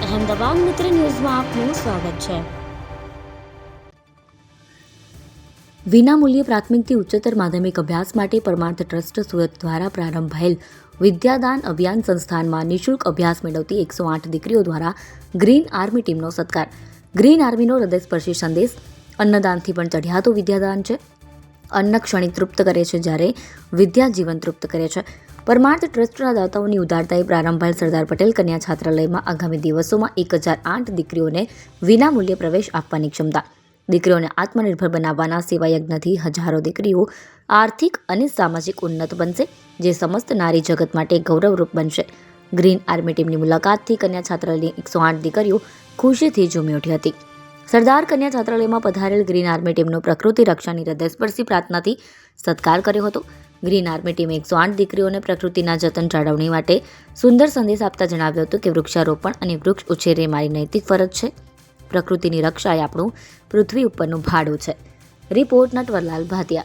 અહેમદાબાદ મિત્ર ન્યૂઝમાં આપનું સ્વાગત છે. વિનામૂલ્યે પ્રાથમિકથી ઉચ્ચતર માધ્યમિક અભ્યાસ માટે પરમાર્થ ટ્રસ્ટ સુરત દ્વારા પ્રારંભાયેલ વિદ્યાદાન અભિયાન સંસ્થાનમાં નિઃશુલ્ક અભ્યાસ મેળવતી 108 દીકરીઓ દ્વારા ગ્રીન આર્મી ટીમનો સત્કાર. ગ્રીન આર્મીનો હૃદયસ્પર્શી સંદેશ. અન્નદાનથી પણ ચઢિયાતું વિદ્યાદાન છે. અન્ન ક્ષણિક તૃપ્ત કરે છે, જ્યારે વિદ્યા જીવન તૃપ્ત કરે છે. પરમાર્થ ટ્રસ્ટના દાતાઓની ઉદારતાએ પ્રારંભાયેલ સરદાર પટેલ કન્યા છાત્રાલયમાં આગામી દિવસોમાં 1008 દીકરીઓને વિનામૂલ્યે પ્રવેશ આપવાની ક્ષમતા. દીકરીઓને આત્મનિર્ભર બનાવવાના સેવાયજ્ઞથી હજારો દીકરીઓ આર્થિક અને સામાજિક ઉન્નત બનશે, જે સમસ્ત નારી જગત માટે ગૌરવરૂપ બનશે. ગ્રીન આર્મી ટીમની મુલાકાતથી કન્યા છાત્રાલયની 108 દીકરીઓ ખુશીથી ઝૂમી ઉઠી હતી. સરદાર કન્યા છાત્રાલયમાં પધારેલ ગ્રીન આર્મી ટીમનો પ્રકૃતિ રક્ષાની હૃદયસ્પર્શી પ્રાર્થનાથી સત્કાર કર્યો હતો. ગ્રીન આર્મી ટીમે 108 દીકરીઓને પ્રકૃતિના જતન જાળવણી માટે સુંદર સંદેશ આપતા જણાવ્યું હતું કે વૃક્ષારોપણ અને વૃક્ષ ઉછેર એ મારી નૈતિક ફરજ છે. પ્રકૃતિની રક્ષા એ આપણું પૃથ્વી ઉપરનું ભાડું છે. રિપોર્ટ નટવરલાલ ભાતિયા.